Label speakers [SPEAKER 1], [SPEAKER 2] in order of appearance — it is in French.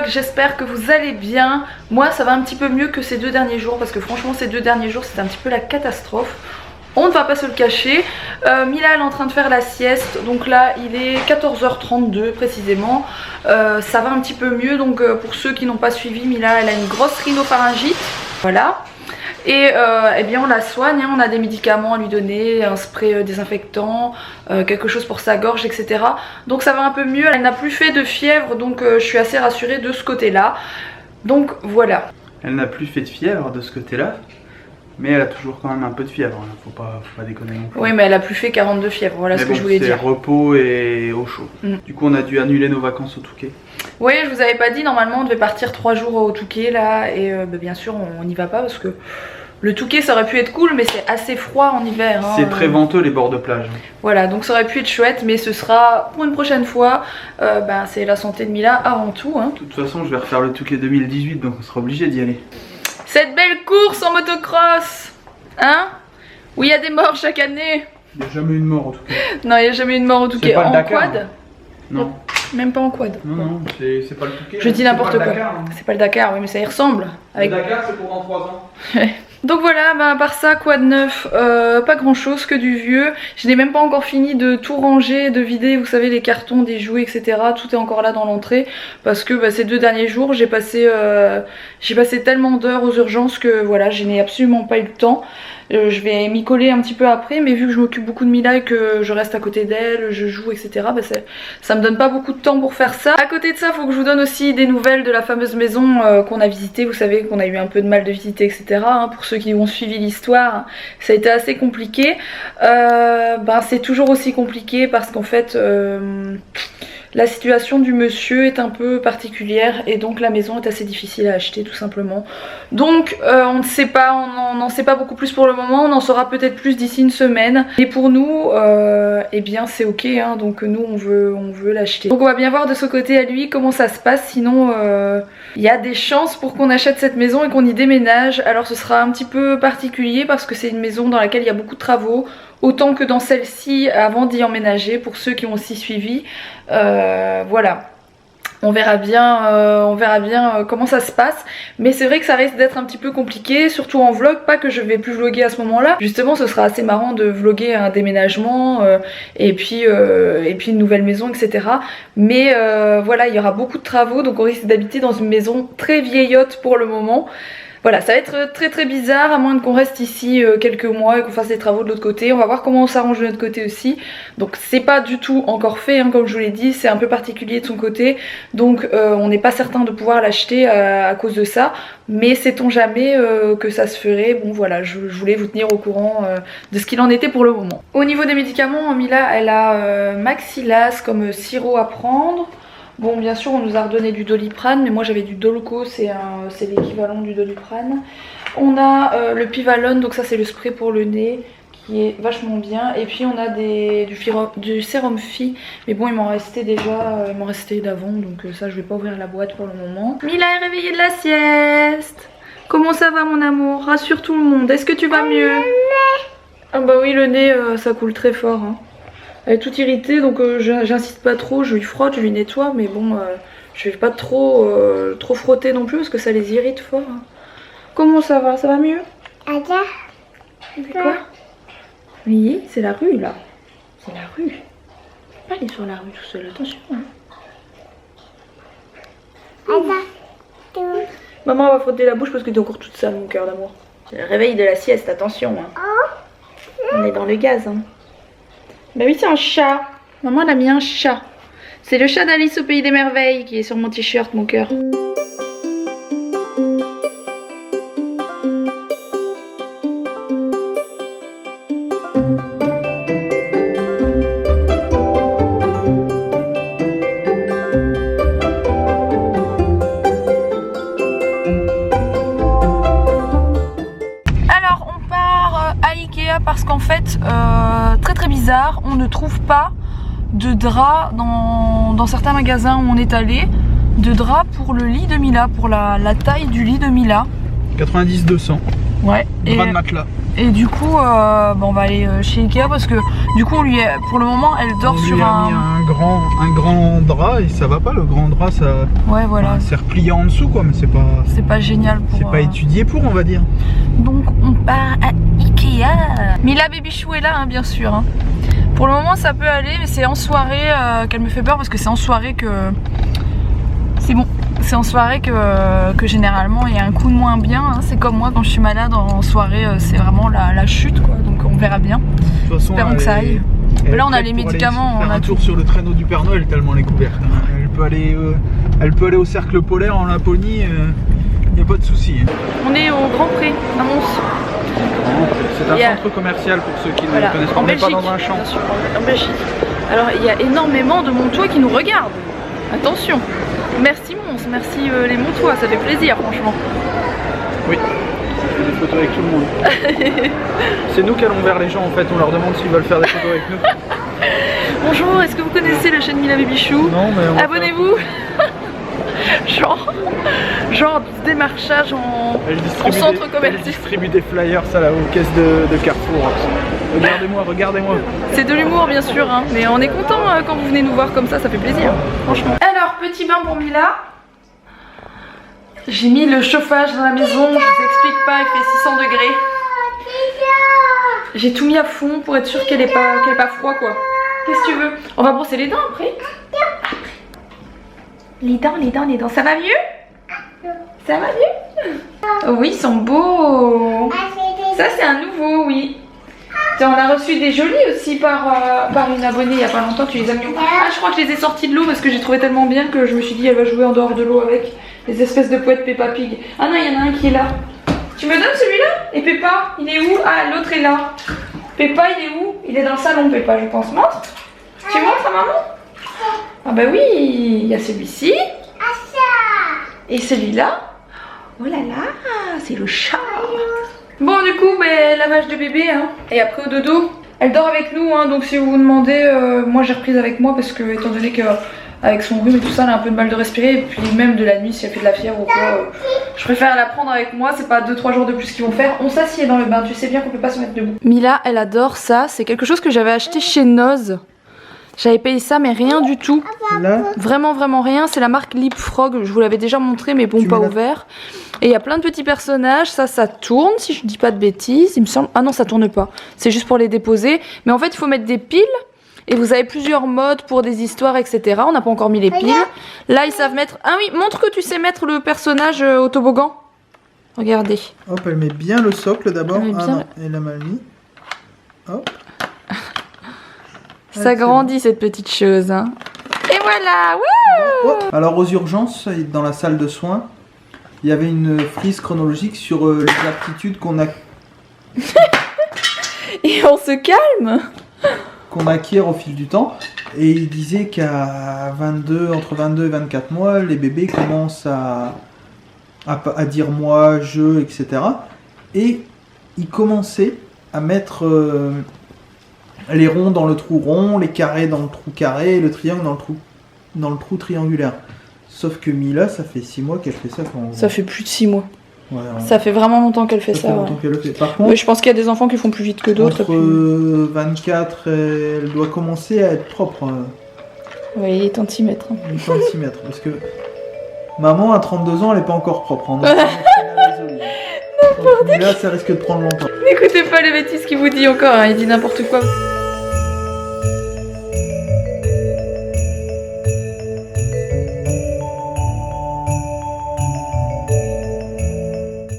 [SPEAKER 1] vlog, j'espère que vous allez bien. Moi ça va un petit peu mieux que ces 2 derniers jours parce que franchement ces 2 derniers jours c'était un petit peu la catastrophe. On ne va pas se le cacher. Mila elle est en train de faire la sieste, donc là il est 14h32 précisément. Ça va un petit peu mieux, donc pour ceux qui n'ont pas suivi, Mila elle a une grosse rhinopharyngite, voilà. Et eh bien on la soigne, hein. On a des médicaments à lui donner, un spray désinfectant, quelque chose pour sa gorge, etc. Donc ça va un peu mieux, elle n'a plus fait de fièvre, donc je suis assez rassurée de ce côté là. Donc voilà.
[SPEAKER 2] Elle n'a plus fait de fièvre de ce côté là, mais elle a toujours quand même un peu de fièvre, hein. Faut pas déconner non plus.
[SPEAKER 1] Oui mais elle a plus fait 42 fièvres, voilà mais ce que je voulais dire.
[SPEAKER 2] C'est repos et au chaud. Du coup on a dû annuler nos vacances au Touquet.
[SPEAKER 1] Oui, je vous avais pas dit, normalement on devait partir 3 jours au Touquet là, et bien sûr on n'y va pas parce que le Touquet ça aurait pu être cool mais c'est assez froid en hiver, hein.
[SPEAKER 2] C'est très venteux les bords de plage. Voilà,
[SPEAKER 1] donc ça aurait pu être chouette, mais ce sera pour une prochaine fois. C'est la santé de Mila avant tout, hein.
[SPEAKER 2] De toute façon je vais refaire le Touquet 2018, donc on sera obligé d'y aller.
[SPEAKER 1] Cette belle course en motocross, hein, où il y a des morts chaque année.
[SPEAKER 2] Il n'y a jamais eu de mort en tout cas.
[SPEAKER 1] Non, il n'y a jamais eu de mort au Touquet. En
[SPEAKER 2] Dakar,
[SPEAKER 1] quad,
[SPEAKER 2] hein. Non.
[SPEAKER 1] Même pas en quad.
[SPEAKER 2] Non, c'est pas le Touquet.
[SPEAKER 1] Je dis n'importe quoi.
[SPEAKER 2] Hein.
[SPEAKER 1] C'est pas le Dakar, oui, mais ça y ressemble.
[SPEAKER 2] Avec... Le Dakar, c'est pour dans 3 ans.
[SPEAKER 1] Donc voilà, à part ça, quoi de neuf, pas grand chose, que du vieux. Je n'ai même pas encore fini de tout ranger, de vider, vous savez, les cartons, des jouets, etc. Tout est encore là dans l'entrée. Parce que ces 2 derniers jours, j'ai passé tellement d'heures aux urgences que voilà, je n'ai absolument pas eu le temps. Je vais m'y coller un petit peu après, mais vu que je m'occupe beaucoup de Mila et que je reste à côté d'elle, je joue, etc. Ça me donne pas beaucoup de temps pour faire ça. À côté de ça, il faut que je vous donne aussi des nouvelles de la fameuse maison qu'on a visitée. Vous savez qu'on a eu un peu de mal de visiter, etc. Pour ceux qui ont suivi l'histoire, ça a été assez compliqué. C'est toujours aussi compliqué parce qu'en fait... la situation du monsieur est un peu particulière et donc la maison est assez difficile à acheter tout simplement. Donc on ne sait pas, on n'en sait pas beaucoup plus pour le moment, on en saura peut-être plus d'ici une semaine. Et pour nous, eh bien c'est ok, hein, donc nous on veut l'acheter. Donc on va bien voir de ce côté à lui comment ça se passe, sinon il y a des chances pour qu'on achète cette maison et qu'on y déménage. Alors ce sera un petit peu particulier parce que c'est une maison dans laquelle il y a beaucoup de travaux. Autant que dans celle-ci avant d'y emménager, pour ceux qui ont aussi suivi. Voilà. On verra bien comment ça se passe. Mais c'est vrai que ça risque d'être un petit peu compliqué, surtout en vlog. Pas que je vais plus vlogger à ce moment-là. Justement, ce sera assez marrant de vlogger un déménagement et puis une nouvelle maison, etc. Mais voilà, il y aura beaucoup de travaux. Donc on risque d'habiter dans une maison très vieillotte pour le moment. Voilà, ça va être très très bizarre, à moins qu'on reste ici quelques mois et qu'on fasse les travaux de l'autre côté. On va voir comment on s'arrange de notre côté aussi. Donc c'est pas du tout encore fait, hein, comme je vous l'ai dit, c'est un peu particulier de son côté. Donc on n'est pas certain de pouvoir l'acheter à cause de ça. Mais sait-on jamais que ça se ferait. Bon voilà, je voulais vous tenir au courant de ce qu'il en était pour le moment. Au niveau des médicaments, Mila elle a Maxillas comme sirop à prendre. Bon, bien sûr, on nous a redonné du Doliprane, mais moi j'avais du Dolco, c'est l'équivalent du Doliprane. On a le Pivalone, donc ça c'est le spray pour le nez, qui est vachement bien. Et puis on a du sérum Phi, mais bon, il m'en restait déjà, il m'en restait d'avant, donc ça je vais pas ouvrir la boîte pour le moment. Mila est réveillée de la sieste. Comment ça va mon amour? Rassure tout le monde, est-ce que tu vas mieux? Ah bah oui, le nez, ça coule très fort, hein. Elle est toute irritée, donc j'insiste pas trop, je lui frotte, je lui nettoie, mais bon, je vais pas trop frotter non plus parce que ça les irrite fort, hein. Comment ça va? Ça va mieux? C'est quoi? Oui, c'est la rue là. C'est la rue. Faut pas aller sur la rue tout seul, attention, hein. Maman va frotter la bouche parce que t'es encore toute sale, mon cœur d'amour. C'est le réveil de la sieste, attention, hein. On est dans le gaz, hein. Bah oui, c'est un chat. Maman elle a mis un chat. C'est le chat d'Alice au pays des merveilles qui est sur mon t-shirt, mon cœur. Alors on part à Ikea parce qu'en fait, très bizarre, on ne trouve pas de drap dans certains magasins où on est allé, de drap pour le lit de Mila, pour la taille du lit de Mila.
[SPEAKER 2] 90-200.
[SPEAKER 1] Ouais.
[SPEAKER 2] Drap de matelas.
[SPEAKER 1] Et du coup, on va aller chez Ikea parce que du coup, pour le moment, elle dort
[SPEAKER 2] On
[SPEAKER 1] sur
[SPEAKER 2] lui a mis un grand drap et ça va pas, le grand drap, ça.
[SPEAKER 1] Ouais, voilà.
[SPEAKER 2] C'est replié en dessous, quoi, mais c'est pas.
[SPEAKER 1] C'est pas génial pour.
[SPEAKER 2] C'est pas étudié pour, on va dire.
[SPEAKER 1] Donc, on part à Ikea. Mila Babychou est là, hein, bien sûr. Hein. Pour le moment, ça peut aller, mais c'est en soirée qu'elle me fait peur parce que c'est en soirée que. C'est bon. C'est en soirée que généralement il y a un coup de moins bien, hein. C'est comme moi quand je suis malade en soirée, c'est vraiment la chute quoi, donc on verra bien.
[SPEAKER 2] De toute façon,
[SPEAKER 1] espérons que ça aille. Là on a les médicaments,
[SPEAKER 2] on a un tour sur le traîneau du Père Noël tellement elle est couverte. Elle peut aller au cercle polaire en Laponie, il n'y a pas de souci.
[SPEAKER 1] On est au Grand Pré à Mons.
[SPEAKER 2] C'est un centre commercial pour ceux qui ne le connaissent pas, on n'est pas dans un champ.
[SPEAKER 1] Bien sûr, en Belgique. Alors il y a énormément de Montois qui nous regardent. Attention. Merci Mons, merci les Montois, ça fait plaisir franchement.
[SPEAKER 2] Oui, je fais des photos avec tout le monde. C'est nous qui allons vers les gens en fait, on leur demande s'ils veulent faire des photos avec nous.
[SPEAKER 1] Bonjour, est-ce que vous connaissez la chaîne Mila Babychou?
[SPEAKER 2] Non, mais
[SPEAKER 1] abonnez-vous. genre démarchage en centre commercial.
[SPEAKER 2] Elle distribue des flyers aux caisses de Carrefour. Regardez-moi.
[SPEAKER 1] C'est de l'humour bien sûr, hein, mais on est content quand vous venez nous voir comme ça fait plaisir, franchement. Alors, petit bain pour Mila. J'ai mis le chauffage dans la maison, je vous explique pas, il fait 600 degrés. J'ai tout mis à fond pour être sûre qu'elle est pas froid quoi. Qu'est-ce que tu veux? On va brosser les dents après. Les dents, ça va mieux? Ça va mieux? Oui, ils sont beaux. Ça c'est un nouveau, oui. On a reçu des jolis aussi par une abonnée il y a pas longtemps, tu les as mis où? Ah, je crois que je les ai sortis de l'eau parce que j'ai trouvé tellement bien que je me suis dit elle va jouer en dehors de l'eau avec les espèces de poètes Peppa Pig. Ah non, il y en a un qui est là. Tu me donnes celui-là? Et Peppa, il est où? Ah, l'autre est là. Peppa, il est où? Il est dans le salon, Peppa, je pense. Montre. Tu montres à maman? Ah bah oui, il y a celui-ci. Et celui-là. Oh là là, c'est le chat. Bon du coup, lavage de bébé hein. Et après au dodo. Elle dort avec nous hein, donc si vous vous demandez, moi j'ai reprise avec moi parce que étant donné que avec son rhume et tout ça, elle a un peu de mal de respirer. Et puis même de la nuit si elle fait de la fièvre ou quoi, je préfère la prendre avec moi, c'est pas 2-3 jours de plus qu'ils vont faire. On s'assied dans le bain, tu sais bien qu'on peut pas se mettre debout. Mila elle adore ça, c'est quelque chose que j'avais acheté chez Noz. J'avais payé ça mais rien du tout.
[SPEAKER 2] Là.
[SPEAKER 1] Vraiment rien, c'est la marque Leapfrog, je vous l'avais déjà montré mais bon pas ouvert. Et il y a plein de petits personnages, ça tourne si je dis pas de bêtises, il me semble. Ah non ça tourne pas, c'est juste pour les déposer. Mais en fait il faut mettre des piles et vous avez plusieurs modes pour des histoires etc. On n'a pas encore mis les piles. Là ils savent mettre, ah oui montre que tu sais mettre le personnage au toboggan. Regardez.
[SPEAKER 2] Hop elle met bien le socle d'abord,
[SPEAKER 1] ah non
[SPEAKER 2] elle a mal mis. Hop.
[SPEAKER 1] Ça grandit cette petite chose hein. Et voilà, wouh.
[SPEAKER 2] Alors aux urgences, dans la salle de soins, il y avait une frise chronologique sur les aptitudes qu'on a.
[SPEAKER 1] Et on se calme.
[SPEAKER 2] Qu'on acquiert au fil du temps. Et il disait qu'à entre 22 et 24 mois, les bébés commencent à dire moi, je, etc. Et ils commençaient à mettre les ronds dans le trou rond, les carrés dans le trou carré, et le triangle dans le trou triangulaire. Sauf que Mila, ça fait 6 mois qu'elle fait ça.
[SPEAKER 1] Ça fait plus de 6 mois.
[SPEAKER 2] Ouais,
[SPEAKER 1] ça fait vraiment longtemps qu'elle fait ça.
[SPEAKER 2] Par contre,
[SPEAKER 1] je pense qu'il y a des enfants qui font plus vite que d'autres.
[SPEAKER 2] Entre 24, elle doit commencer à être propre.
[SPEAKER 1] Oui, les centimètres.
[SPEAKER 2] Les centimètres, parce que maman à 32 ans, elle n'est pas encore propre. Donc, Mila, ça risque de prendre longtemps.
[SPEAKER 1] N'écoutez pas les bêtises qu'il vous dit encore, hein, il dit n'importe quoi.